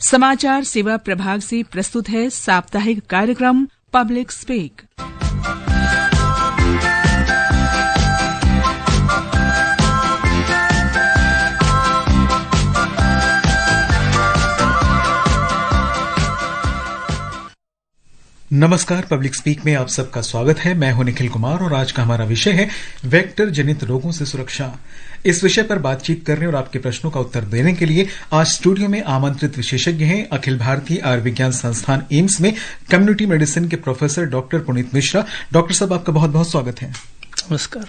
समाचार सेवा प्रभाग से प्रस्तुत है साप्ताहिक कार्यक्रम पब्लिक स्पीक। नमस्कार, पब्लिक स्पीक में आप सबका स्वागत है। मैं हूं निखिल कुमार और आज का हमारा विषय है वेक्टर जनित रोगों से सुरक्षा। इस विषय पर बातचीत करने और आपके प्रश्नों का उत्तर देने के लिए आज स्टूडियो में आमंत्रित विशेषज्ञ हैं अखिल भारतीय आयुर्विज्ञान संस्थान एम्स में कम्युनिटी मेडिसिन के professor doctor Puneet Mishra. Doctor साहब, आपका बहुत बहुत स्वागत है। नमस्कार।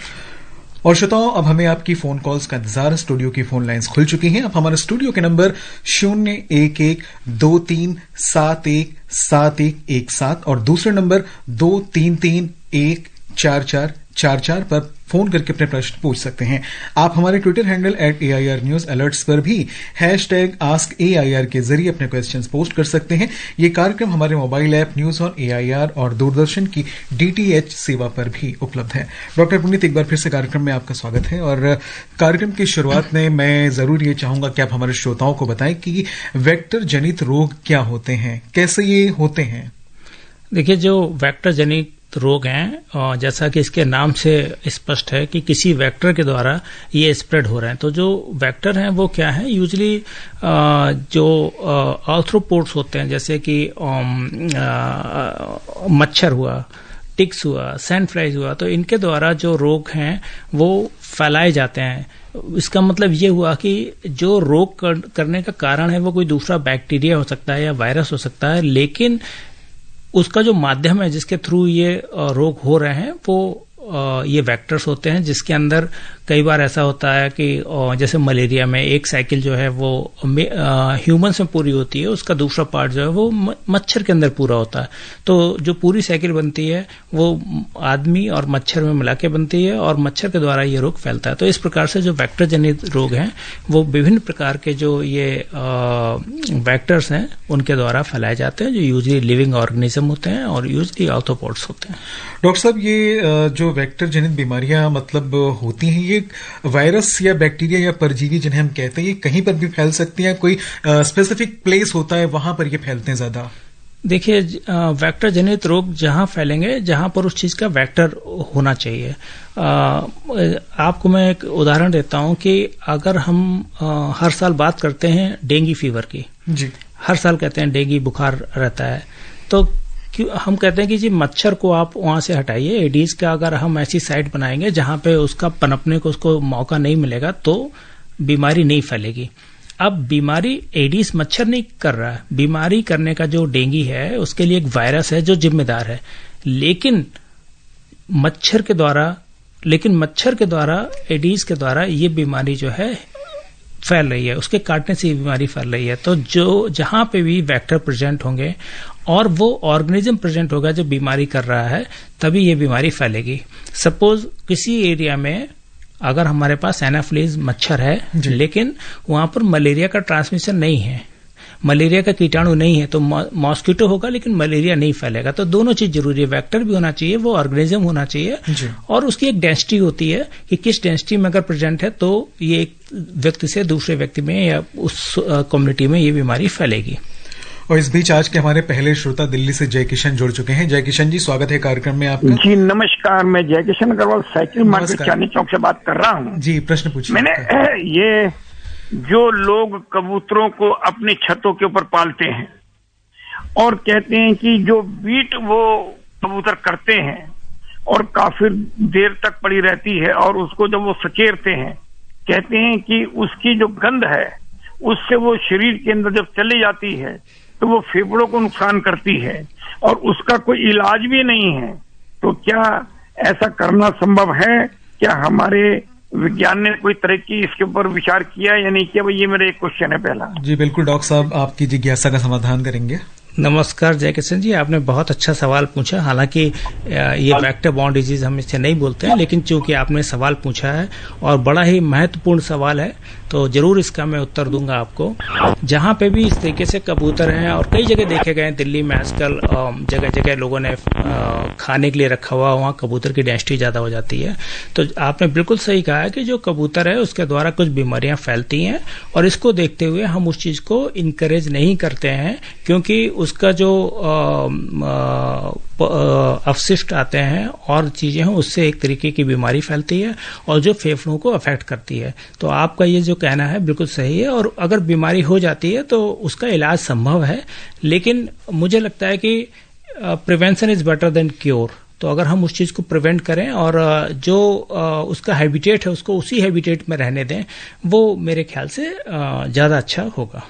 और श्रोताओं, अब हमें आपकी फोन कॉल्स का इंतजार है। स्टूडियो की फोन लाइंस खुल चुकी हैं। आप हमारे स्टूडियो के नंबर 011-2371-7171 और दूसरे नंबर 23314444 पर फोन करके अपने प्रश्न पूछ सकते हैं। आप हमारे Twitter handle @AIR News Alerts पर भी #AskAIR के जरिए अपने क्वेश्चंस पोस्ट कर सकते हैं। ये कार्यक्रम हमारे mobile app news on AIR और दूरदर्शन की DTH सेवा पर भी उपलब्ध है। डॉक्टर पुनीत, एक बार फिर से कार्यक्रम में आपका स्वागत है। और कार्यक्रम की शुरुआत में मैं जरूर ये चाहूंगा कि आप हमारे श्रोताओं को बताएं कि वेक्टर जनित रोग क्या होते हैं, कैसे ये होते हैं। देखिए, जो वेक्टर जनित रोग हैं, जैसा कि इसके नाम से स्पष्ट है कि किसी वेक्टर के द्वारा ये स्प्रेड हो रहे हैं। तो जो वेक्टर हैं वो क्या है? यूजुअली जो आर्थ्रोपोड्स होते हैं, जैसे कि मच्छर हुआ, टिक्स हुआ, सैंड फ्लाइज हुआ, तो इनके द्वारा जो रोग हैं वो फैलाए जाते हैं। इसका मतलब ये हुआ कि जो रोग करने का कारण है वो कोई दूसरा बैक्टीरिया हो सकता है या वायरस हो सकता है, लेकिन उसका जो माध्यम है जिसके थ्रू ये रोग हो रहे हैं वो ये वेक्टर्स होते हैं, जिसके अंदर कई बार ऐसा होता है कि जैसे मलेरिया में एक साइकिल जो है वो ह्यूमन्स में पूरी होती है, उसका दूसरा पार्ट जो है वो मच्छर के अंदर पूरा होता है। तो जो पूरी साइकिल बनती है वो आदमी और मच्छर में मिला के बनती है और मच्छर के द्वारा ये रोग फैलता है। तो इस प्रकार से जो वेक्टर जनित रोग हैं वो विभिन्न प्रकार के जो ये वेक्टर्स हैं उनके द्वारा फैलाए जाते हैं, जो यूजली लिविंग ऑर्गेनिज्म होते हैं और यूजली आर्थ्रोपोड्स होते हैं। डॉक्टर साहब, ये जो वेक्टर जनित बीमारियां मतलब होती हैं, ये वायरस या बैक्टीरिया या परजीवी जिन्हें हम कहते हैं, ये कहीं पर भी फैल सकती हैं? कोई स्पेसिफिक प्लेस होता है वहां पर ये फैलते हैं ज्यादा? देखिए, वेक्टर जनित रोग जहां फैलेंगे जहां पर उस चीज का वेक्टर होना चाहिए। आपको मैं एक उदाहरण देता हूं कि अगर हम हर साल बात करते हैं डेंगू फीवर की, जी हर साल कहते हैं डेंगू बुखार रहता है, तो हम कहते हैं कि जी मच्छर को आप वहां से हटाइए। एडीज का अगर हम ऐसी साइट बनाएंगे जहां पे उसका पनपने को उसको मौका नहीं मिलेगा तो बीमारी नहीं फैलेगी। अब बीमारी एडीज मच्छर नहीं कर रहा है, बीमारी करने का जो डेंगू है उसके लिए एक वायरस है जो जिम्मेदार है, लेकिन मच्छर के द्वारा एडीज के द्वारा ये बीमारी जो है फैल रही है, उसके काटने से ये बीमारी फैल रही है। तो जो जहां पे भी वेक्टर प्रेजेंट होंगे और वो ऑर्गेनिज्म प्रेजेंट होगा जो बीमारी कर रहा है, तभी ये बीमारी फैलेगी। सपोज किसी एरिया में अगर हमारे पास एनाफिलीज मच्छर है लेकिन वहां पर मलेरिया का ट्रांसमिशन नहीं है, मलेरिया का कीटाणु नहीं है, तो मॉस्किटो होगा लेकिन मलेरिया नहीं फैलेगा। तो दोनों चीज जरूरी है, वेक्टर भी होना चाहिए, वो ऑर्गेनिज्म होना चाहिए और उसकी एक डेंसिटी होती है कि किस डेंसिटी में अगर प्रेजेंट है तो ये एक व्यक्ति से दूसरे व्यक्ति में या उस कम्युनिटी में ये बीमारी फैलेगी। और इस बीच आज के हमारे पहले श्रोता दिल्ली से जय किशन जुड़ चुके हैं। जय किशन जी, स्वागत है कार्यक्रम में आपका। जी नमस्कार, मैं जय किशन अग्रवाल साइकिल मार्केट चांदनी चौक से बात कर रहा हूँ। जी, प्रश्न पूछिए। मैंने ये जो लोग कबूतरों को अपनी छतों के ऊपर पालते हैं और कहते हैं कि जो बीट वो कबूतर करते हैं और काफी देर तक पड़ी रहती है और उसको जब वो सकेरते हैं, कहते हैं कि उसकी जो गंध है उससे वो शरीर के अंदर जब चली जाती है तो वो फेफड़ों को नुकसान करती है और उसका कोई इलाज भी नहीं है। तो क्या ऐसा करना संभव है? क्या हमारे विज्ञान ने कोई तरह की इसके ऊपर विचार किया या नहीं किया? ये मेरा एक क्वेश्चन है पहला। जी बिल्कुल डॉक्टर साहब, आपकी जिज्ञासा का समाधान करेंगे। नमस्कार जय किशन जी, आपने बहुत अच्छा सवाल पूछा। हालांकि ये वेक्टर बॉर्न डिजीज हम इसे नहीं बोलते हैं, लेकिन चूंकि आपने सवाल पूछा है और बड़ा ही महत्वपूर्ण सवाल है, तो जरूर इसका मैं उत्तर दूंगा आपको। जहां पे भी इस तरीके से कबूतर हैं, और कई जगह देखे गए हैं, दिल्ली में आजकल जगह जगह लोगों ने खाने के लिए रखा हुआ, वहाँ कबूतर की डेंसिटी ज्यादा हो जाती है। तो आपने बिल्कुल सही कहा है कि जो कबूतर है उसके द्वारा कुछ बीमारियां फैलती हैं, और इसको देखते हुए हम उस चीज को इनकरेज नहीं करते हैं, क्योंकि उसका जो अवशिष्ट आते हैं और चीजें हैं, उससे एक तरीके की बीमारी फैलती है और जो फेफड़ों को अफेक्ट करती है। तो आपका ये जो कहना है बिल्कुल सही है, और अगर बीमारी हो जाती है तो उसका इलाज संभव है, लेकिन मुझे लगता है कि prevention is better than cure. तो अगर हम उस चीज को प्रिवेंट करें और जो उसका हैबिटेट है उसको उसी हैबिटेट में रहने दें, वो मेरे ख्याल से ज्यादा अच्छा होगा।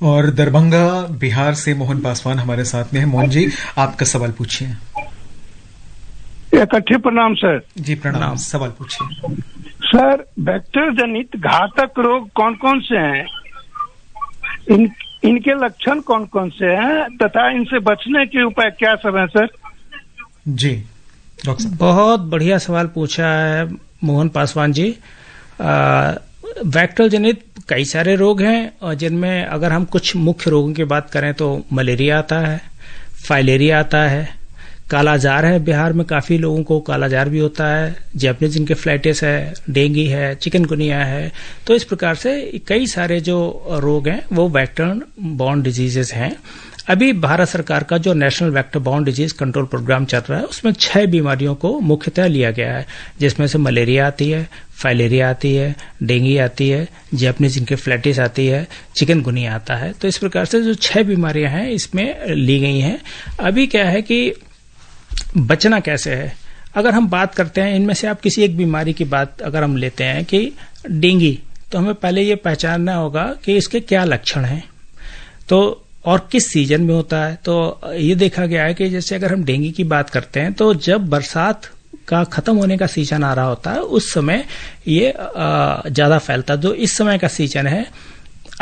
और दरभंगा बिहार से मोहन पासवान हमारे साथ में है। मोहन जी, आपका सवाल पूछिए। इकट्ठे प्रणाम सर। जी प्रणाम, सवाल पूछिए। सर, वेक्टर जनित घातक रोग कौन कौन से हैं? इनके लक्षण कौन कौन से हैं तथा इनसे बचने के उपाय क्या सब हैं सर? जी डॉक्टर साहब। बहुत बढ़िया सवाल पूछा है मोहन पासवान जी। वेक्टर जनित कई सारे रोग हैं, और जिनमें अगर हम कुछ मुख्य रोगों की बात करें तो मलेरिया आता है, फाइलेरिया आता है, कालाजार है, बिहार में काफी लोगों को कालाजार भी होता है, जैपनीज इनकेफ्लाइटिस है, डेंगू है, चिकनगुनिया है। तो इस प्रकार से कई सारे जो रोग हैं वो वेक्टर बॉर्न डिजीजेस हैं। अभी भारत सरकार का जो national vector borne disease control programme चल रहा है, उसमें 6 बीमारियों को मुख्यतः लिया गया है, जिसमें से मलेरिया आती है, फाइलेरिया आती है, डेंगू आती है, जैपनीज इनकेफ्लाइटिस आती है, चिकनगुनिया आता है। तो इस प्रकार से जो 6 बीमारियां हैं इसमें ली गई हैं। अभी क्या है कि बचना कैसे है, अगर हम बात करते हैं इनमें से आप किसी एक बीमारी की बात अगर हम लेते हैं कि डेंगू, तो हमें पहले ये पहचानना होगा कि इसके क्या लक्षण हैं, तो और किस सीजन में होता है। तो ये देखा गया है कि जैसे अगर हम डेंगू की बात करते हैं तो जब बरसात का खत्म होने का सीजन आ रहा होता है उस समय ये ज्यादा फैलता है। जो इस समय का सीजन है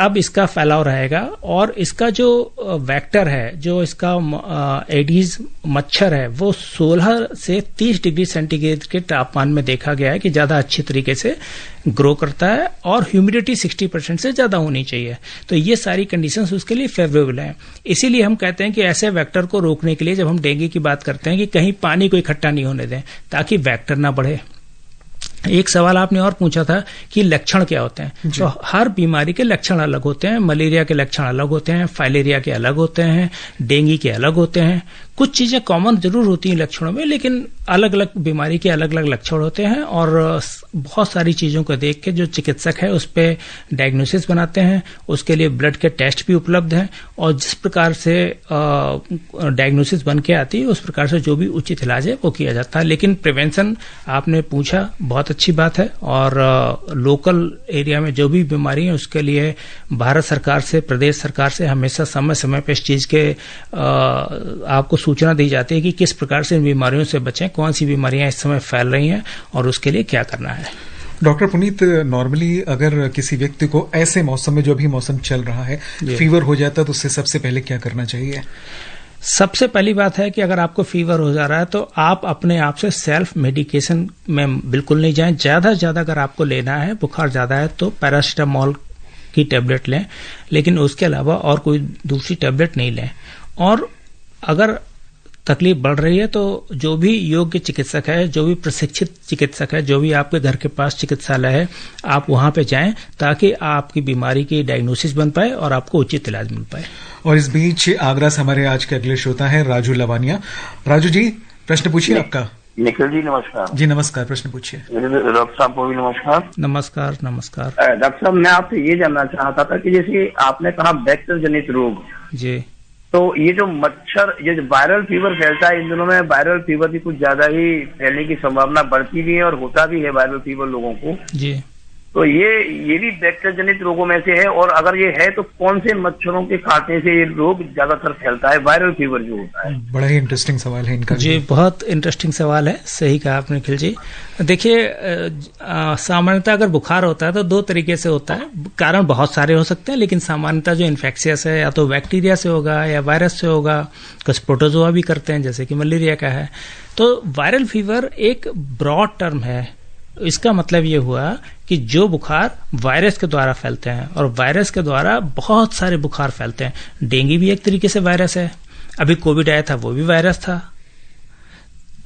अब इसका फैलाव रहेगा, और इसका जो वेक्टर है, जो इसका एडीज मच्छर है, वो 16 से 30 डिग्री सेंटीग्रेड के तापमान में देखा गया है कि ज्यादा अच्छी तरीके से ग्रो करता है, और ह्यूमिडिटी 60% से ज्यादा होनी चाहिए। तो ये सारी कंडीशंस उसके लिए फेवरेबल हैं। इसीलिए हम कहते हैं कि ऐसे वेक्टर को रोकने के लिए जब हम डेंगू की बात करते हैं कि कहीं पानी को इकट्ठा नहीं होने दें ताकि वेक्टर ना बढ़े। एक सवाल आपने और पूछा था कि लक्षण क्या होते हैं, तो हर बीमारी के लक्षण अलग होते हैं। मलेरिया के लक्षण अलग होते हैं, फाइलेरिया के अलग होते हैं, डेंगू के अलग होते हैं। कुछ चीजें कॉमन जरूर होती हैं लक्षणों में, लेकिन अलग अलग बीमारी के अलग अलग लक्षण होते हैं, और बहुत सारी चीजों को देख के जो चिकित्सक है उस पर डायग्नोसिस बनाते हैं। उसके लिए ब्लड के टेस्ट भी उपलब्ध हैं, और जिस प्रकार से डायग्नोसिस बन के आती है उस प्रकार से जो भी उचित इलाज है वो किया जाता है। लेकिन प्रिवेंशन आपने पूछा, बहुत अच्छी बात है, और लोकल एरिया में जो भी बीमारी है उसके लिए भारत सरकार से, प्रदेश सरकार से हमेशा समय समय पर इस चीज के आपको सूचना दी जाती है कि किस प्रकार से इन बीमारियों से बचें, कौन सी बीमारियां इस समय फैल रही हैं और उसके लिए क्या करना है। डॉक्टर पुनीत, नॉर्मली अगर किसी व्यक्ति को ऐसे मौसम में, जो भी मौसम चल रहा है, फीवर हो जाता है तो उससे सबसे पहले क्या करना चाहिए? सबसे पहली बात है कि अगर आपको फीवर हो जा रहा है तो आप अपने आप से सेल्फ मेडिकेशन में बिल्कुल नहीं जाएं। ज्यादा से ज्यादा अगर आपको लेना है, बुखार ज्यादा है तो पैरासीटामोल की टेबलेट लें, लेकिन उसके अलावा और कोई दूसरी टेबलेट नहीं लें। और अगर तकलीफ बढ़ रही है तो जो भी योग्य चिकित्सक है, जो भी प्रशिक्षित चिकित्सक है, जो भी आपके घर के पास चिकित्सालय है, आप वहां पे जाएं ताकि आपकी बीमारी की डायग्नोसिस बन पाए और आपको उचित इलाज मिल पाए। और इस बीच आगरा से हमारे आज के अगले श्रोता है राजू लवानिया। राजू जी, प्रश्न पूछिए आपका। निखिल जी नमस्कार। जी नमस्कार, प्रश्न पूछिए। डॉक्टर साहब को भी नमस्कार। नमस्कार नमस्कार। डॉक्टर साहब, मैं आपसे ये जानना चाहता था कि जैसे आपने कहा वेक्टर जनित रोग जी, तो ये जो मच्छर, ये जो वायरल फीवर फैलता है, इन दिनों में वायरल फीवर की कुछ ज्यादा ही फैलने की संभावना बढ़ती भी है और होता भी है वायरल फीवर लोगों को जी। तो ये भी वेक्टर जनित रोगों में से है, और अगर ये है तो कौन से मच्छरों के काटने से ये रोग ज्यादातर फैलता है, वायरल फीवर जो होता है? बड़ा ही इंटरेस्टिंग सवाल है इनका जी, बहुत इंटरेस्टिंग सवाल है, सही कहा आपने निखिल जी। देखिए, सामान्यतः अगर बुखार होता है तो दो तरीके से होता है, कारण बहुत सारे हो सकते हैं, लेकिन सामान्यतः जो इन्फेक्शियस है या तो बैक्टीरिया से होगा या वायरस से होगा, कुछ प्रोटोजोआ भी करते हैं जैसे कि मलेरिया का है। तो वायरल फीवर एक ब्रॉड टर्म है, इसका मतलब ये हुआ कि जो बुखार वायरस के द्वारा फैलते हैं, और वायरस के द्वारा बहुत सारे बुखार फैलते हैं। डेंगू भी एक तरीके से वायरस है, अभी कोविड आया था वो भी वायरस था,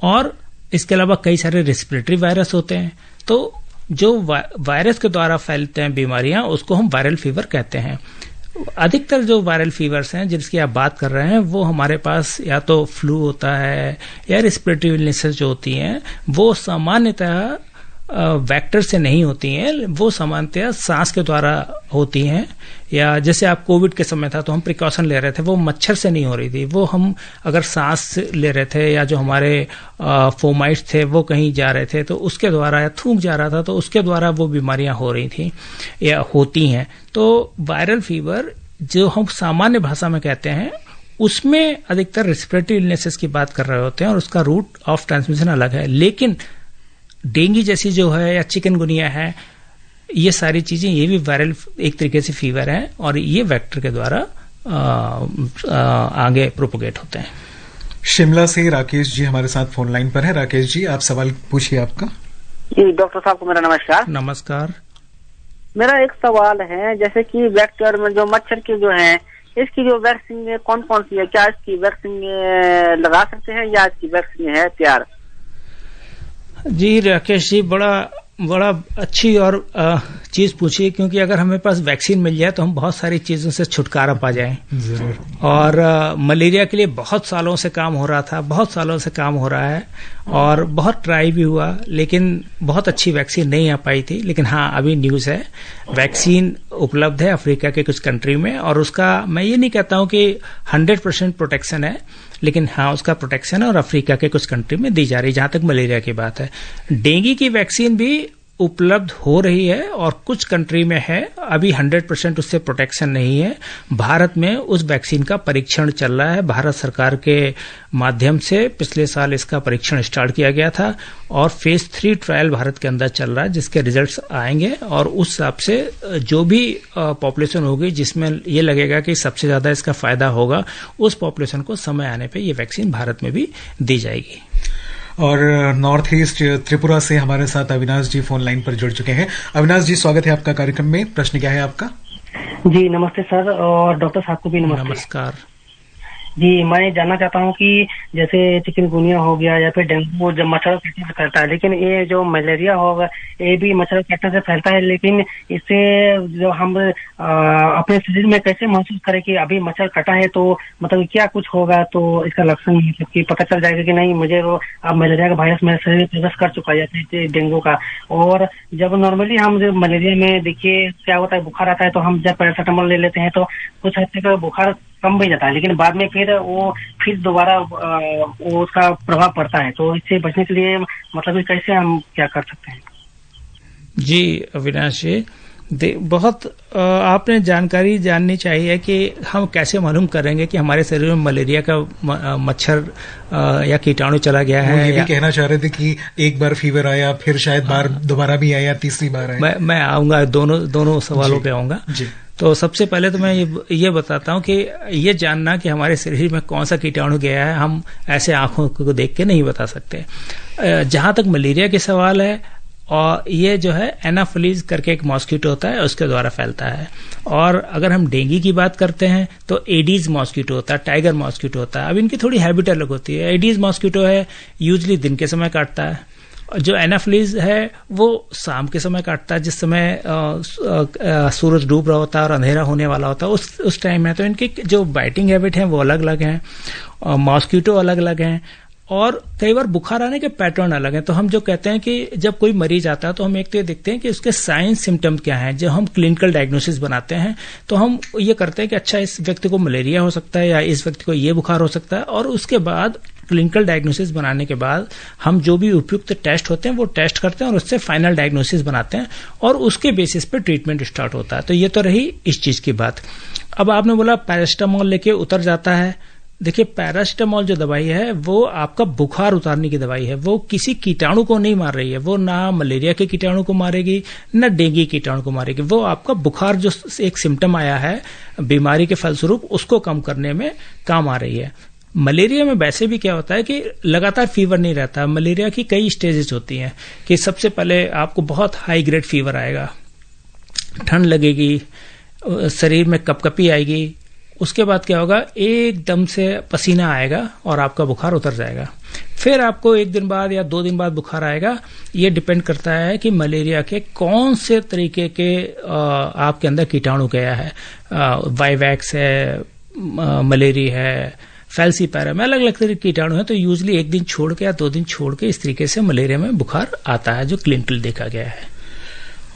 और इसके अलावा कई सारे रेस्पिरेटरी वायरस होते हैं। तो जो वायरस के द्वारा फैलते हैं बीमारियां, उसको हम वायरल फीवर कहते हैं। अधिकतर जो वायरल फीवर्स हैं जिसकी आप बात कर रहे हैं, वो हमारे पास या तो फ्लू होता है या रेस्पिरेटरी इलनेसेस जो होती हैं, वो सामान्यतः वेक्टर से नहीं होती हैं, वो सामान्यतः सांस के द्वारा होती हैं। या जैसे आप कोविड के समय था तो हम प्रिकॉशन ले रहे थे, वो मच्छर से नहीं हो रही थी, वो हम अगर सांस ले रहे थे या जो हमारे फोमाइट्स थे वो कहीं जा रहे थे तो उसके द्वारा, या थूक जा रहा था तो उसके द्वारा वो बीमारियां हो रही थी या होती हैं। तो वायरल फीवर जो हम सामान्य भाषा में कहते हैं, उसमें अधिकतर रेस्पिरेटरी इलनेसेस की बात कर रहे होते हैं और उसका रूट ऑफ ट्रांसमिशन अलग है। लेकिन डेंगू जैसी जो है या चिकनगुनिया है, ये सारी चीजें, ये भी वायरल एक तरीके से फीवर है, और ये वेक्टर के द्वारा आगे प्रोपोगेट होते हैं। शिमला से राकेश जी हमारे साथ फोन लाइन पर है। राकेश जी, आप सवाल पूछिए आपका। जी, डॉक्टर साहब को मेरा नमस्कार। नमस्कार। मेरा एक सवाल है, जैसे कि वेक्टर में जो मच्छर की जो है, इसकी जो वैक्सीन कौन कौन सी है? क्या इसकी वैक्सीन लगा सकते हैं या इसकी वैक्सीन है तैयार? जी राकेश जी, बड़ा अच्छी और चीज पूछी, क्योंकि अगर हमें पास वैक्सीन मिल जाए तो हम बहुत सारी चीजों से छुटकारा पा जाएं। जरूर। और मलेरिया के लिए बहुत सालों से काम हो रहा था, बहुत सालों से काम हो रहा है, और बहुत ट्राई भी हुआ, लेकिन बहुत अच्छी वैक्सीन नहीं आ पाई थी। लेकिन हाँ, अभी न्यूज है, वैक्सीन उपलब्ध है अफ्रीका के कुछ कंट्री में, और उसका मैं ये नहीं कहता हूं कि 100% प्रोटेक्शन है, लेकिन हाँ, उसका प्रोटेक्शन है और अफ्रीका के कुछ कंट्री में दी जा रही है, जहां तक मलेरिया की बात है। डेंगू की वैक्सीन भी उपलब्ध हो रही है और कुछ कंट्री में है, अभी 100% उससे प्रोटेक्शन नहीं है। भारत में उस वैक्सीन का परीक्षण चल रहा है, भारत सरकार के माध्यम से पिछले साल इसका परीक्षण स्टार्ट किया गया था, और फेज 3 ट्रायल भारत के अंदर चल रहा है, जिसके रिजल्ट्स आएंगे, और उस हिसाब से जो भी पॉपुलेशन होगी जिसमें ये लगेगा कि सबसे ज्यादा इसका फायदा होगा, उस पॉपुलेशन को समय आने पे ये वैक्सीन भारत में भी दी जाएगी। और नॉर्थ ईस्ट त्रिपुरा से हमारे साथ अविनाश जी फोन लाइन पर जुड़ चुके हैं। अविनाश जी, स्वागत है आपका कार्यक्रम में। प्रश्न क्या है आपका? जी नमस्ते सर, और डॉक्टर साहब को भी नमस्ते। नमस्कार जी, मैं जानना चाहता हूँ कि जैसे चिकनगुनिया हो गया या फिर डेंगू जब मच्छर काटने से फैलता है, लेकिन ये जो मलेरिया होगा ये भी मच्छर काटने से फैलता है, लेकिन इससे जो हम अपने शरीर में कैसे महसूस करें कि अभी मच्छर कटा है, तो मतलब क्या कुछ होगा, तो इसका लक्षण मतलब कि पता चल जाएगा कि नहीं मुझे वो अब मलेरिया का वायरस मेरे शरीर में प्रवेश कर चुका है, जैसे डेंगू का। और जब नॉर्मली हम जो मलेरिया में देखिए क्या होता है, बुखार आता है तो हम जब पैरासिटामोल ले लेते हैं तो कुछ हद तक बुखार कम भी जाता है, लेकिन बाद में फिर दोबारा वो उसका प्रभाव पड़ता है। तो इससे बचने के लिए मतलब कैसे हम क्या कर सकते हैं? जी अविनाश जी, बहुत आपने जानकारी जाननी चाहिए कि हम कैसे मालूम करेंगे कि हमारे शरीर में मलेरिया का मच्छर या कीटाणु चला गया है। ये भी कहना चाह रहे थे कि एक बार फीवर आया, फिर शायद बार दोबारा भी आया, तीसरी बार आया। मैं आऊंगा, दोनों सवालों पे आऊंगा। तो सबसे पहले तो मैं ये बताता हूं कि ये जानना कि हमारे शरीर में कौन सा कीटाणु गया है, हम ऐसे आंखों को देख के नहीं बता सकते। जहां तक मलेरिया के सवाल है, और ये जो है एनाफिलीज करके एक मॉस्किटो होता है, उसके द्वारा फैलता है। और अगर हम डेंगू की बात करते हैं तो एडीज मॉस्किटो होता है, टाइगर मॉस्किटो होता है। अब इनकी थोड़ी हैबिट अलग होती है। एडीज मॉस्किटो है, यूजली दिन के समय काटता है। जो एनाफिलीज है वो शाम के समय काटता है, जिस समय सूरज डूब रहा होता है और अंधेरा होने वाला होता है, उस टाइम में। तो इनकी जो बाइटिंग हैबिट है वो अलग अलग हैं, मॉस्किटो अलग अलग हैं, और कई बार बुखार आने के पैटर्न अलग हैं। तो हम जो कहते हैं कि जब कोई मरीज आता है तो हम एक तो ये देखते हैं कि उसके साइंस सिम्टम क्या हैं। जब हम क्लिनिकल डायग्नोसिस बनाते हैं तो हम ये करते हैं कि अच्छा, इस व्यक्ति को मलेरिया हो सकता है या इस व्यक्ति को ये बुखार हो सकता है, और उसके बाद क्लिनिकल डायग्नोसिस बनाने के बाद हम जो भी उपयुक्त टेस्ट होते हैं वो टेस्ट करते हैं और उससे फाइनल डायग्नोसिस बनाते हैं और उसके बेसिस पे ट्रीटमेंट स्टार्ट होता है। तो ये तो रही इस चीज की बात। अब आपने बोला पैरासिटामोल लेके उतर जाता है। देखिए, पैरासिटामोल जो दवाई है वो आपका बुखार उतारने की दवाई है, वो किसी कीटाणु को नहीं मार रही है, वो ना मलेरिया के कीटाणु को मारेगी ना डेंगू कीटाणु को मारेगी, वो आपका बुखार जो एक सिम्टम आया है बीमारी के फलस्वरूप उसको कम करने में काम आ रही है। मलेरिया में वैसे भी क्या होता है कि लगातार फीवर नहीं रहता। मलेरिया की कई स्टेजेस होती हैं कि सबसे पहले आपको बहुत हाई ग्रेड फीवर आएगा, ठंड लगेगी, शरीर में कपकपी आएगी, उसके बाद क्या होगा, एकदम से पसीना आएगा और आपका बुखार उतर जाएगा। फिर आपको 1 दिन बाद या 2 दिन बाद बुखार आएगा। ये डिपेंड करता है कि मलेरिया के कौन से तरीके के आपके अंदर कीटाणु गया है। वाइवैक्स है, मलेरी है, फैल्सीपैरम, अलग अलग तरह के कीटाणु है। तो यूजली 1 दिन छोड़ के या 2 दिन छोड़ के इस तरीके से मलेरिया में बुखार आता है, जो क्लिनिकल देखा गया है।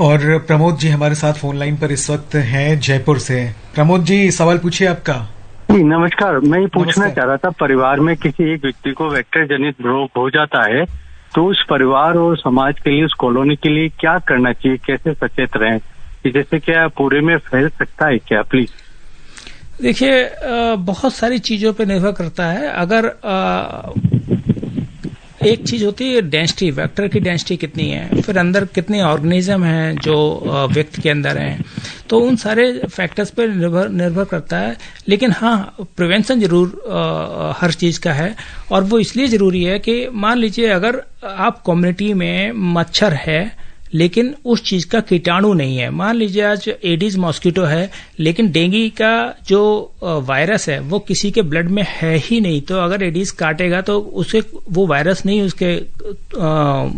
और प्रमोद जी हमारे साथ फोन लाइन पर इस वक्त हैं जयपुर से। प्रमोद जी, सवाल पूछिए आपका। जी नमस्कार, मैं ये पूछना चाह रहा था, परिवार में किसी एक व्यक्ति को वेक्टर जनित रोग हो जाता है तो उस परिवार और समाज के लिए, उस कॉलोनी के लिए क्या करना चाहिए, कैसे सचेत रहें कि जैसे क्या पूरे में फैल सकता है क्या? प्लीज। देखिए, बहुत सारी चीजों पे निर्भर करता है। अगर एक चीज होती है डेंसिटी, वेक्टर की डेंसिटी कितनी है, फिर अंदर कितने ऑर्गेनिज्म हैं जो व्यक्ति के अंदर हैं, तो उन सारे फैक्टर्स पर निर्भर करता है। लेकिन हाँ, प्रिवेंशन जरूर हर चीज का है, और वो इसलिए जरूरी है कि मान लीजिए अगर आप कम्युनिटी में मच्छर है लेकिन उस चीज का कीटाणु नहीं है, मान लीजिए आज एडिस मॉस्किटो है लेकिन डेंगू का जो वायरस है वो किसी के ब्लड में है ही नहीं, तो अगर एडिस काटेगा तो उसे वो वायरस नहीं उसके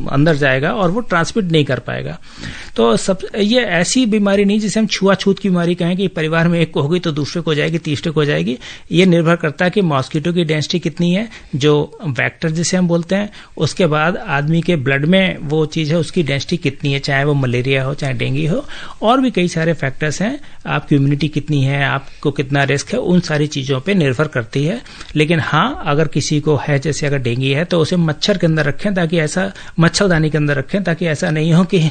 अंदर जाएगा और वो ट्रांसमिट नहीं कर पाएगा। तो ये ऐसी बीमारी नहीं जिसे हम छुआछूत की बीमारी कहें कि परिवार में एक को होगी तो दूसरे को हो जाएगी, तीसरे को हो जाएगी। ये निर्भर करता है कि मॉस्किटो की डेंसिटी कितनी है, जो वेक्टर जिसे हम बोलते हैं, उसके बाद आदमी के ब्लड में वो चीज है उसकी डेंसिटी कितनी है, चाहे वो मलेरिया हो चाहे डेंगू हो, और भी कई सारे फैक्टर्स हैं। आपकी इम्यूनिटी कितनी है, आपको कितना रिस्क है, उन सारी चीजों पे निर्भर करती है। लेकिन हाँ, अगर किसी को है, जैसे अगर डेंगू है तो उसे मच्छर के अंदर रखें, ताकि ऐसा मच्छरदानी के अंदर रखें, ताकि ऐसा नहीं हो कि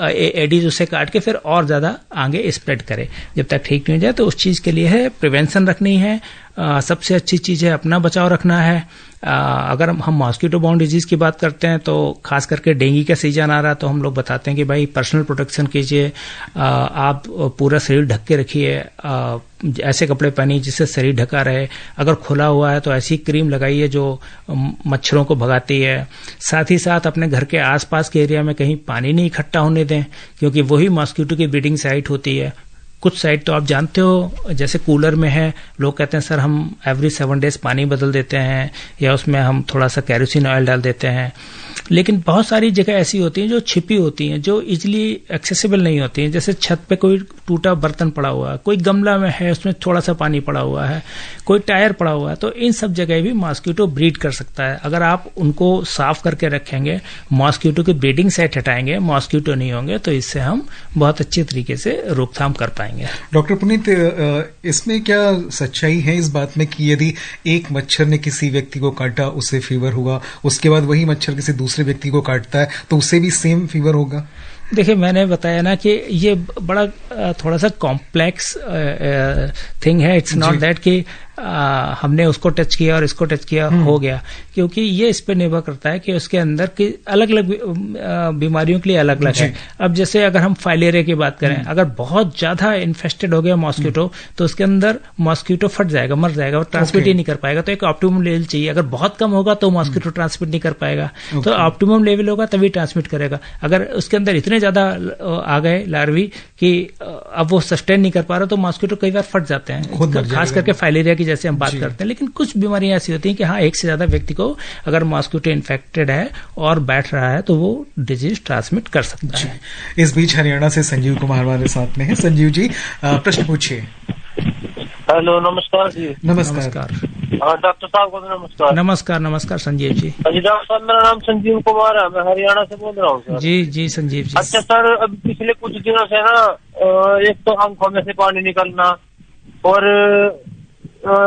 एडिस उसे काट के फिर और ज्यादा आगे स्प्रेड करे। जब तक ठीक नहीं हो जाए तो उस चीज के लिए है प्रिवेंशन रखनी है। सबसे अच्छी चीज है अपना बचाव रखना है। अगर हम मॉस्किटो बाउंड डिजीज की बात करते हैं तो खास करके डेंगू का सीजन आ रहा है तो हम लोग बताते हैं कि भाई पर्सनल प्रोटेक्शन कीजिए, आप पूरा शरीर ढक के रखिए, ऐसे कपड़े पहनिए जिससे शरीर ढका रहे। अगर खुला हुआ है तो ऐसी क्रीम लगाइए जो मच्छरों को भगाती है। साथ ही साथ अपने घर के आसपास के एरिया में कहीं पानी नहीं इकट्ठा होने दें, क्योंकि वही मॉस्किटो की ब्रीडिंग साइट होती है। कुछ साइट तो आप जानते हो, जैसे कूलर में है, लोग कहते हैं सर हम एवरी 7 डेज पानी बदल देते हैं या उसमें हम थोड़ा सा कैरोसिन ऑयल डाल देते हैं। लेकिन बहुत सारी जगह ऐसी होती हैं जो छिपी होती हैं, जो इजीली एक्सेसिबल नहीं होती हैं। जैसे छत पे कोई टूटा बर्तन पड़ा हुआ है, कोई गमला में है उसमें थोड़ा सा पानी पड़ा हुआ है, कोई टायर पड़ा हुआ है, तो इन सब जगह भी मॉस्किटो ब्रीड कर सकता है। अगर आप उनको साफ करके रखेंगे, मॉस्किटो की ब्रीडिंग साइट हटाएंगे, मॉस्किटो नहीं होंगे, तो इससे हम बहुत अच्छे तरीके से रोकथाम कर पाएंगे। डॉक्टर पुनीत, इसमें क्या सच्चाई है इस बात में कि यदि एक मच्छर ने किसी व्यक्ति को काटा उसे फीवर हुआ, उसके बाद वही मच्छर किसी दूसरे व्यक्ति को काटता है तो उसे भी सेम फीवर होगा? देखिए, मैंने बताया ना कि ये बड़ा थोड़ा सा कॉम्प्लेक्स थिंग है। इट्स नॉट दैट कि हमने उसको टच किया और इसको टच किया हो गया, क्योंकि ये इस पे निर्भर करता है कि उसके अंदर की अलग अलग बीमारियों के लिए अलग अलग है। अब जैसे अगर हम फाइलेरिया की बात करें, अगर बहुत ज्यादा इन्फेस्टेड हो गया मॉस्किटो तो उसके अंदर मॉस्किटो फट जाएगा, मर जाएगा और ट्रांसमिट ही नहीं कर पाएगा। तो एक ऑप्टिमम लेवल चाहिए। अगर बहुत कम होगा तो मॉस्किटो ट्रांसमिट नहीं कर पाएगा, तो ऑप्टिमम लेवल होगा तभी ट्रांसमिट करेगा। अगर उसके अंदर इतने ज्यादा आ गए लार्वी कि अब वो सस्टेन नहीं कर पा रहा तो मॉस्किटो कई बार फट जाते हैं, खास करके फाइलेरिया की जैसे हम बात करते हैं। लेकिन कुछ बीमारियां ऐसी होती हैं कि हाँ, एक से ज्यादा व्यक्ति को अगर मॉस्किटो इन्फेक्टेड है और बैठ रहा है तो वो डिजीज ट्रांसमिट कर सकता है। इस बीच हरियाणा से संजीव कुमार हमारे साथ में है। संजीव जी, प्रश्न पूछिए। हेलो, नमस्कार जी। नमस्कार। डॉक्टर साहब को नमस्कार। नमस्कार। नमस्कार संजीव जी। जी डॉक्टर साहब, मेरा नाम संजीव कुमार है, मैं हरियाणा से बोल रहा हूँ सर। जी जी संजीव जी। अच्छा सर, अब पिछले कुछ दिनों से ना एक तो आंखों में से पानी निकलना और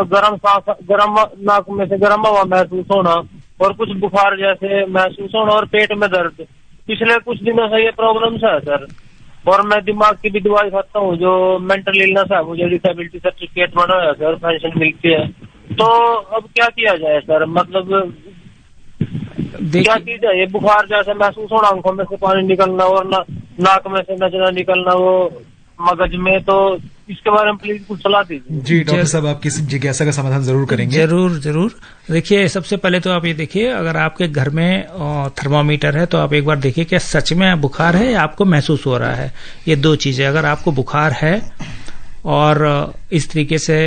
गर्म नाक में से गर्म हवा महसूस होना और कुछ बुखार जैसे महसूस होना और पेट में दर्द। पिछले कुछ दिनों से ये प्रॉब्लम्स है सर। और मैं दिमाग की भी दवाई खाता हूँ, जो मेंटल इलनेस है, मुझे डिसेबिलिटी सर्टिफिकेट बना है सर, पेंशन मिलती है। तो अब क्या किया जाए सर, मतलब क्या की जाए? ये बुखार जैसे महसूस होना, आंखों में से पानी निकलना और नाक में से नजरा निकलना वो मगज में, तो इसके बारे में प्लीज कुछ सलाह दीजिए। जी डॉक्टर साहब, आपकी जिज्ञासा का समाधान जरूर करेंगे। जरूर। देखिए, सबसे पहले तो आप ये देखिए, अगर आपके घर में थर्मामीटर है तो आप एक बार देखिए क्या सच में बुखार है या आपको महसूस हो रहा है। ये दो चीजें, अगर आपको बुखार है और इस तरीके से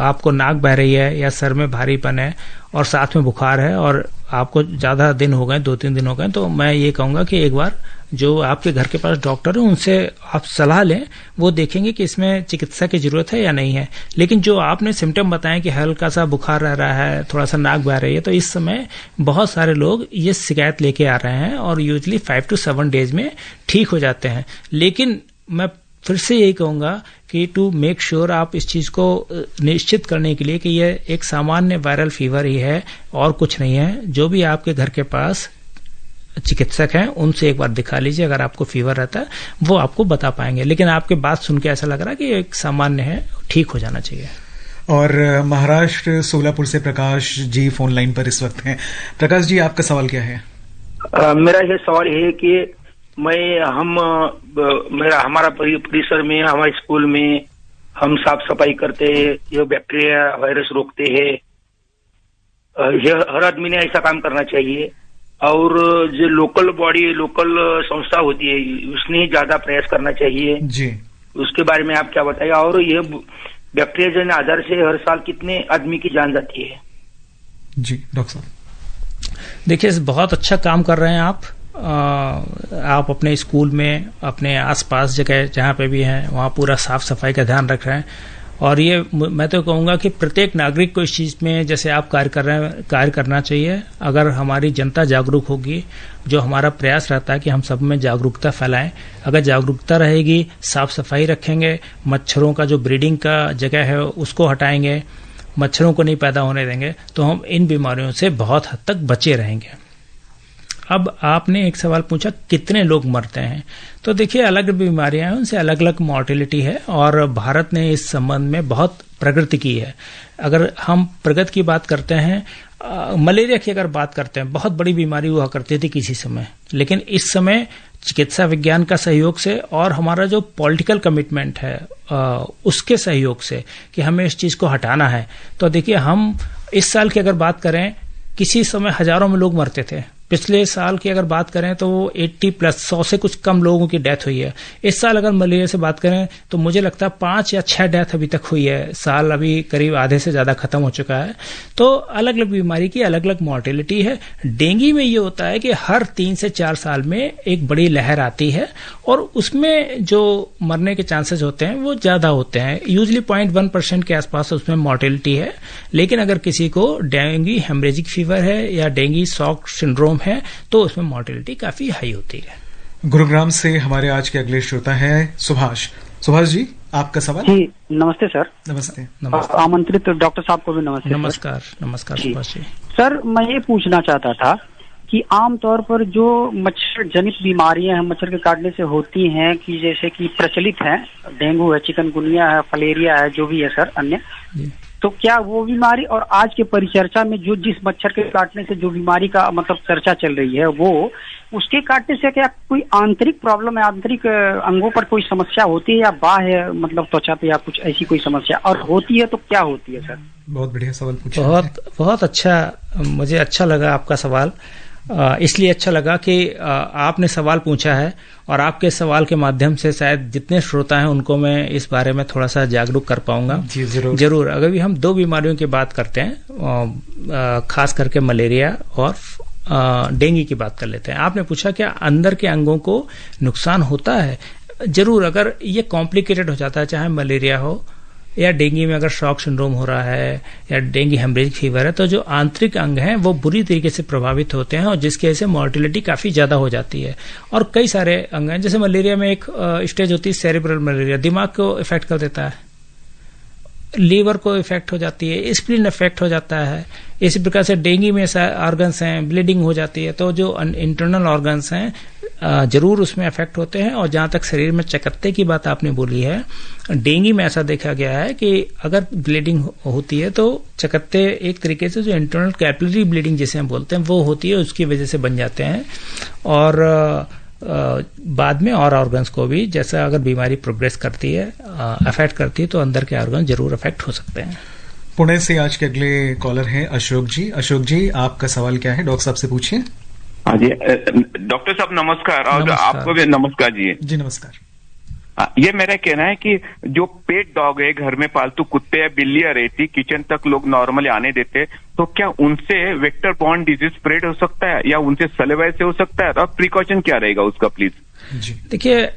आपको नाक बह रही है या सर में भारीपन है और साथ में बुखार है और आपको ज्यादा दिन हो गए, 2-3 दिन हो गए, तो मैं ये कहूंगा कि एक बार जो आपके घर के पास डॉक्टर है उनसे आप सलाह लें। वो देखेंगे कि इसमें चिकित्सा की जरूरत है या नहीं है। लेकिन जो आपने सिम्टम बताएं कि हल्का सा बुखार रह रहा है, थोड़ा सा नाक बह रही है, तो इस समय बहुत सारे लोग ये शिकायत लेके आ रहे हैं और यूजली 5 to 7 डेज में ठीक हो जाते हैं। लेकिन मैं फिर से यही कहूंगा कि टू मेक श्योर, आप इस चीज को निश्चित करने के लिए कि यह एक सामान्य वायरल फीवर ही है और कुछ नहीं है, जो भी आपके घर के पास चिकित्सक हैं उनसे एक बार दिखा लीजिए। अगर आपको फीवर रहता है वो आपको बता पाएंगे। लेकिन आपके बात सुन के ऐसा लग रहा है कि एक सामान्य है, ठीक हो जाना चाहिए। और महाराष्ट्र सोलापुर से प्रकाश जी फोन लाइन पर इस वक्त हैं। प्रकाश जी, आपका सवाल क्या है? मेरा ये सवाल है कि हमारा परिसर में, हमारे स्कूल में हम साफ सफाई करते हैं, ये बैक्टीरिया वायरस रोकते हैं। ये हर आदमी ने ऐसा काम करना चाहिए। और जो लोकल संस्था होती है उसने ज्यादा प्रयास करना चाहिए जी। उसके बारे में आप क्या बताइए? और ये बैक्टीरिया जन्य आधार से हर साल कितने आदमी की जान जाती है? जी डॉक्टर साहब, देखिए, बहुत अच्छा काम कर रहे हैं आप अपने स्कूल में, अपने आसपास जगह जहाँ पे भी हैं वहाँ पूरा साफ सफाई का ध्यान रख रहे हैं। और ये मैं तो कहूँगा कि प्रत्येक नागरिक को इस चीज़ में, जैसे आप कार्य कर रहे हैं, कार्य करना चाहिए। अगर हमारी जनता जागरूक होगी, जो हमारा प्रयास रहता है कि हम सब में जागरूकता फैलाएं, अगर जागरूकता रहेगी, साफ सफाई रखेंगे, मच्छरों का जो ब्रीडिंग का जगह है उसको हटाएंगे, मच्छरों को नहीं पैदा होने देंगे, तो हम इन बीमारियों से बहुत हद तक बचे रहेंगे। अब आपने एक सवाल पूछा कितने लोग मरते हैं, तो देखिए अलग बीमारियां हैं, उनसे अलग अलग मॉर्टेलिटी है और भारत ने इस संबंध में बहुत प्रगति की है। अगर हम प्रगति की बात करते हैं, मलेरिया की अगर बात करते हैं, बहुत बड़ी बीमारी हुआ करती थी किसी समय, लेकिन इस समय चिकित्सा विज्ञान का सहयोग से और हमारा जो पॉलिटिकल कमिटमेंट है उसके सहयोग से कि हमें इस चीज को हटाना है, तो देखिए हम इस साल की अगर बात करें, किसी समय हजारों में लोग मरते थे। पिछले साल की अगर बात करें तो 80+ 100 से कुछ कम लोगों की डेथ हुई है। इस साल अगर मलेरिया से बात करें तो मुझे लगता है 5 या 6 डेथ अभी तक हुई है। साल अभी करीब आधे से ज्यादा खत्म हो चुका है। तो अलग अलग बीमारी की अलग अलग मॉर्टेलिटी है। डेंगू में ये होता है कि हर 3 से 4 साल में एक बड़ी लहर आती है और उसमें जो मरने के चांसेस होते हैं वो ज्यादा होते हैं। यूजली 0.1% के आसपास उसमें मॉर्टेलिटी है। लेकिन अगर किसी को डेंगू हेमरेजिक फीवर है या डेंगू शॉक सिंड्रोम है तो उसमें मॉर्टेलिटी काफी हाई होती है। गुरुग्राम से हमारे आज के अगले श्रोता हैं सुभाष जी, आपका सवाल। जी नमस्ते सर। नमस्ते। आमंत्रित डॉक्टर साहब को भी नमस्ते। नमस्कार सुभाष जी। सर मैं ये पूछना चाहता था कि आमतौर पर जो मच्छर जनित बीमारियां हैं, मच्छर के काटने से होती हैं, कि जैसे कि प्रचलित है, डेंगू है, चिकनगुनिया है, फलेरिया है, जो भी है सर अन्य, तो क्या वो बीमारी और आज के परिचर्चा में जो जिस मच्छर के काटने से जो बीमारी का मतलब चर्चा चल रही है, वो उसके काटने से क्या कोई आंतरिक प्रॉब्लम है, आंतरिक अंगों पर कोई समस्या होती है या बाह्य मतलब त्वचा पे या कुछ ऐसी कोई समस्या, और होती है तो क्या होती है सर? बहुत बढ़िया सवाल पूछा। बहुत अच्छा, मुझे अच्छा लगा आपका सवाल। इसलिए अच्छा लगा कि आपने सवाल पूछा है और आपके सवाल के माध्यम से शायद जितने श्रोता हैं उनको मैं इस बारे में थोड़ा सा जागरूक कर पाऊंगा। जी जरूर। अगर भी हम 2 बीमारियों की बात करते हैं, खास करके मलेरिया और डेंगू की बात कर लेते हैं। आपने पूछा क्या अंदर के अंगों को नुकसान होता है? जरूर। अगर ये कॉम्प्लिकेटेड हो जाता है, चाहे मलेरिया हो या डेंगू में अगर शॉक सिंड्रोम हो रहा है या डेंगू हेमरेजिक फीवर है, तो जो आंतरिक अंग हैं वो बुरी तरीके से प्रभावित होते हैं और जिसकी वजह से मॉर्टेलिटी काफी ज्यादा हो जाती है। और कई सारे अंग हैं, जैसे मलेरिया में एक स्टेज होती है सेरेब्रल मलेरिया, दिमाग को इफेक्ट कर देता है। लीवर को इफेक्ट हो जाती है, स्प्लीन इफेक्ट हो जाता है। इसी प्रकार से डेंगू में ऑर्गन्स हैं, ब्लीडिंग हो जाती है। तो जो इंटरनल ऑर्गन्स हैं जरूर उसमें इफेक्ट होते हैं। और जहां तक शरीर में चकत्ते की बात आपने बोली है, डेंगू में ऐसा देखा गया है कि अगर ब्लीडिंग होती है तो चकत्ते एक तरीके से जो इंटरनल कैपिलरी ब्लीडिंग जिसे हम बोलते हैं वो होती है, उसकी वजह से बन जाते हैं। और बाद में और ऑर्गन्स को भी, जैसा अगर बीमारी प्रोग्रेस करती है, अफेक्ट करती है, तो अंदर के ऑर्गन जरूर अफेक्ट हो सकते हैं। पुणे से आज के अगले कॉलर हैं अशोक जी। अशोक जी, आपका सवाल क्या है? डॉक्टर साहब से पूछिए। हाँ जी, डॉक्टर साहब नमस्कार। और आपको भी नमस्कार जी। जी नमस्कार। ये मेरा कहना है कि जो पेट डॉग है, घर में पालतू कुत्ते या बिल्ली या रेती किचन तक लोग नॉर्मली आने देते, तो क्या उनसे वेक्टर बॉर्न डिजीज स्प्रेड हो सकता है या उनसे सलेवाई से हो सकता है? और प्रिकॉशन क्या रहेगा उसका, प्लीज? देखिए,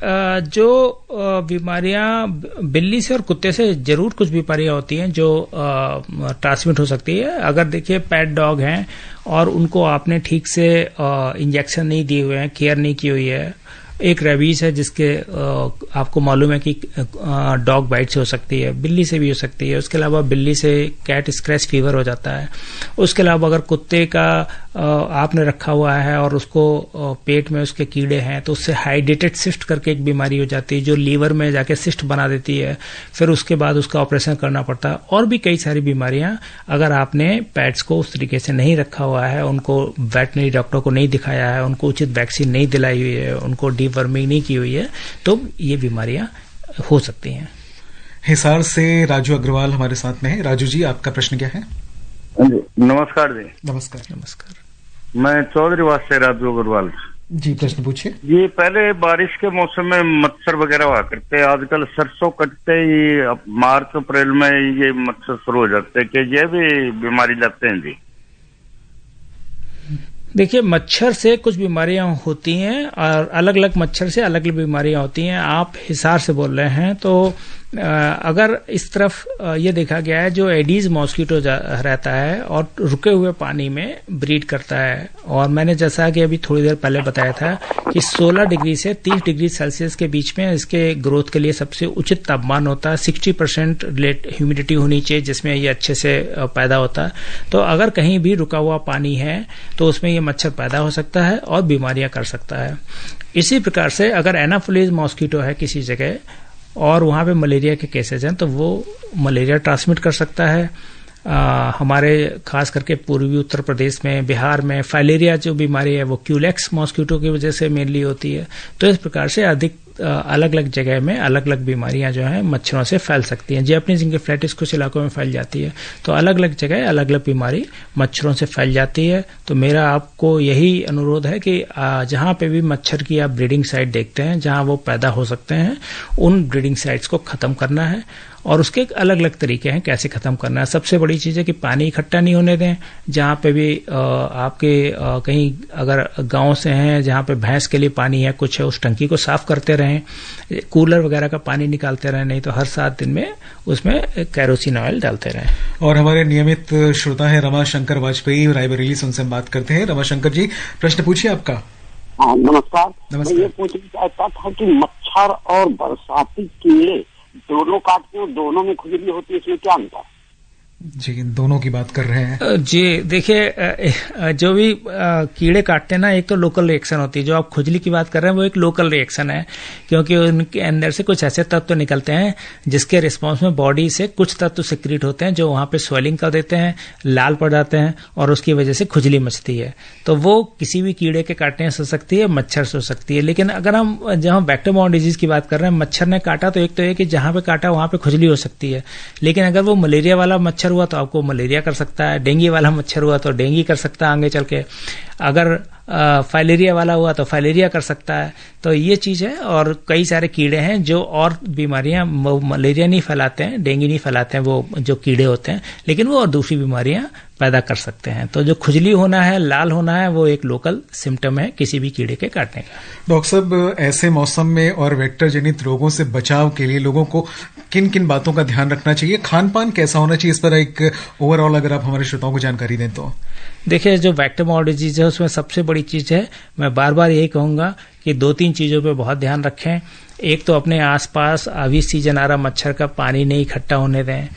जो बीमारियां बिल्ली से और कुत्ते से जरूर कुछ बीमारियां होती हैं जो ट्रांसमिट हो सकती है। अगर देखिए पेट डॉग हैं और उनको आपने ठीक से इंजेक्शन नहीं दिए हुए हैं, केयर नहीं की हुई है, एक रेबीज है जिसके आपको मालूम है कि डॉग बाइट से हो सकती है, बिल्ली से भी हो सकती है। उसके अलावा बिल्ली से कैट स्क्रैच फीवर हो जाता है। उसके अलावा अगर कुत्ते का आपने रखा हुआ है और उसको पेट में उसके कीड़े हैं तो उससे हाइड्रेटेड सिस्ट करके एक बीमारी हो जाती है जो लीवर में जाके सिस्ट बना देती है। फिर उसके बाद उसका ऑपरेशन करना पड़ता है। और भी कई सारी बीमारियां अगर आपने पेट्स को उस तरीके से नहीं रखा हुआ है, उनको वेटनरी डॉक्टर को नहीं दिखाया है, उनको उचित वैक्सीन नहीं दिलाई हुई है, उनको डीवर्मिंग नहीं की हुई है, तो ये बीमारियां हो सकती हैं। हिसार से राजू अग्रवाल हमारे साथ में है। राजू जी, आपका प्रश्न क्या है? नमस्कार जी। नमस्कार। नमस्कार। मैं चौधरीवास से राजू अग्रवाल जी, प्रश्न पूछिए। ये पहले बारिश के मौसम में मच्छर वगैरह हुआ करते हैं, आजकल सरसों कटते ही मार्च अप्रैल में ये मच्छर शुरू हो जाते हैं, कि ये भी बीमारी लाते हैं जी? देखिए, मच्छर से कुछ बीमारियां होती हैं और अलग अलग मच्छर से अलग अलग बीमारियां होती हैं। आप हिसार से बोल रहे हैं तो अगर इस तरफ ये देखा गया है जो एडीज मॉस्किटो रहता है और रुके हुए पानी में ब्रीड करता है। और मैंने जैसा कि अभी थोड़ी देर पहले बताया था कि 16 डिग्री से 30 डिग्री सेल्सियस के बीच में इसके ग्रोथ के लिए सबसे उचित तापमान होता है। 60% ह्यूमिडिटी होनी चाहिए जिसमें ये अच्छे से पैदा होता है। तो अगर कहीं भी रुका हुआ पानी है तो उसमें ये मच्छर पैदा हो सकता है और बीमारियां कर सकता है। इसी प्रकार से अगर एनाफिलीज मॉस्किटो है किसी जगह और वहां पे मलेरिया के केसेज हैं तो वो मलेरिया ट्रांसमिट कर सकता है। हमारे खास करके पूर्वी उत्तर प्रदेश में, बिहार में फाइलेरिया जो बीमारी है वो क्यूलेक्स मॉस्किटो की वजह से मेनली होती है। तो इस प्रकार से अधिक अलग अलग जगह में अलग अलग बीमारियां जो हैं मच्छरों से फैल सकती हैं। जैपनीज इंकेफ्लाइटिस कुछ इलाकों में फैल जाती है। तो अलग अलग जगह अलग अलग बीमारी मच्छरों से फैल जाती है। तो मेरा आपको यही अनुरोध है कि जहां पे भी मच्छर की आप ब्रीडिंग साइट देखते हैं, जहां वो पैदा हो सकते हैं, उन ब्रीडिंग साइट्स को खत्म करना है। और उसके अलग अलग तरीके हैं कैसे खत्म करना है। सबसे बड़ी चीज है कि पानी इकट्ठा नहीं होने दें। जहां पे भी आपके कहीं अगर गांव से हैं जहां पे भैंस के लिए पानी है कुछ है, उस टंकी को साफ करते रहें। कूलर वगैरह का पानी निकालते रहें, नहीं तो हर 7 दिन में उसमें कैरोसिन ऑयल डालते रहें। और हमारे नियमित श्रोता है रमाशंकर वाजपेयी, रायबरेली से उनसे हम बात करते हैं। रमाशंकर जी, प्रश्न पूछिए आपका। नमस्कार। मैं ये पूछना चाहता था कि मच्छर और बरसाती कीड़े दोनों काटते हैं, दोनों में खुजली होती है, इसमें क्या अंतर? जी, दोनों की बात कर रहे हैं। जी देखिए, जो भी कीड़े काटते हैं ना, एक तो लोकल रिएक्शन होती है। जो आप खुजली की बात कर रहे हैं वो एक लोकल रिएक्शन है, क्योंकि उनके अंदर से कुछ ऐसे तत्व निकलते हैं जिसके रिस्पॉन्स में बॉडी से कुछ तत्व सिक्रीट होते हैं जो वहां पे स्वेलिंग कर देते हैं, लाल पड़ जाते हैं और उसकी वजह से खुजली मचती है। तो वो किसी भी कीड़े के काटने से हो सकती है, मच्छर से हो सकती है। लेकिन अगर हम जहां वेक्टर बॉर्न डिजीज की बात कर रहे हैं, मच्छर ने काटा तो एक तो ये कि जहां पे काटा वहां पे खुजली हो सकती है। लेकिन अगर वो मलेरिया वाला मच्छर हुआ तो आपको मलेरिया कर सकता है, डेंगू वाला मच्छर हुआ तो डेंगू कर सकता है आगे चल के, अगर फाइलेरिया वाला हुआ तो फाइलेरिया कर सकता है। तो ये चीज है। और कई सारे कीड़े हैं जो और बीमारियां, मलेरिया नहीं फैलाते हैं, डेंगू नहीं फैलाते हैं, वो जो कीड़े होते हैं, लेकिन वो और दूसरी बीमारियां पैदा कर सकते हैं। तो जो खुजली होना है, लाल होना है, वो एक लोकल सिम्टम है किसी भी कीड़े के काटने का। डॉक्टर साहब, ऐसे मौसम में और वेक्टर जनित रोगों से बचाव के लिए लोगों को किन किन बातों का ध्यान रखना चाहिए? खान पान कैसा होना चाहिए? इस पर एक ओवरऑल अगर आप हमारे श्रोताओं को जानकारी दें तो। देखिए, जो वेक्टर बॉर्न डिजीज है उसमें सबसे बड़ी चीज है, मैं बार बार यही कहूंगा कि 2-3 चीजों पे बहुत ध्यान रखें। एक तो अपने आसपास अभी सीजन आ रहा मच्छर का पानी नहीं इकट्ठा होने दें।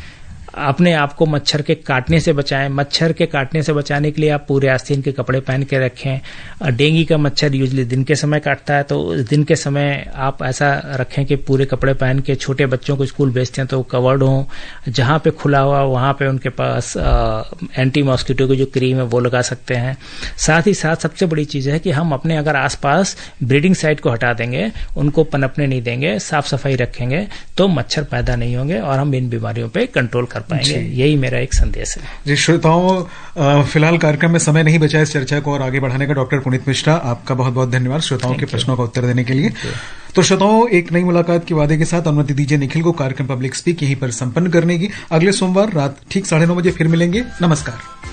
अपने आप को मच्छर के काटने से बचाएं। मच्छर के काटने से बचाने के लिए आप पूरे आस्तीन के कपड़े पहन के रखें। डेंगू का मच्छर यूजली दिन के समय काटता है, तो दिन के समय आप ऐसा रखें कि पूरे कपड़े पहन के, छोटे बच्चों को स्कूल भेजते हैं तो कवर्ड हो, जहां पे खुला हुआ वहां पे उनके पास एंटी मॉस्किटो की जो क्रीम है वो लगा सकते हैं। साथ ही साथ सबसे बड़ी चीज है कि हम अपने अगर आसपास ब्रीडिंग साइट को हटा देंगे, उनको पनपने नहीं देंगे, साफ सफाई रखेंगे, तो मच्छर पैदा नहीं होंगे और हम इन बीमारियों पे कंट्रोल कर पाएंगे। यही मेरा एक संदेश है। जी श्रोताओं, फिलहाल कार्यक्रम में समय नहीं बचा इस चर्चा को और आगे बढ़ाने का। डॉक्टर पुनीत मिश्रा, आपका बहुत बहुत धन्यवाद श्रोताओं के प्रश्नों का उत्तर देने के लिए। तो श्रोताओं, एक नई मुलाकात के वादे के साथ अनुमति दीजिए निखिल को कार्यक्रम पब्लिक स्पीक यहीं पर संपन्न करने की। अगले सोमवार रात ठीक 9:30 बजे फिर मिलेंगे। नमस्कार।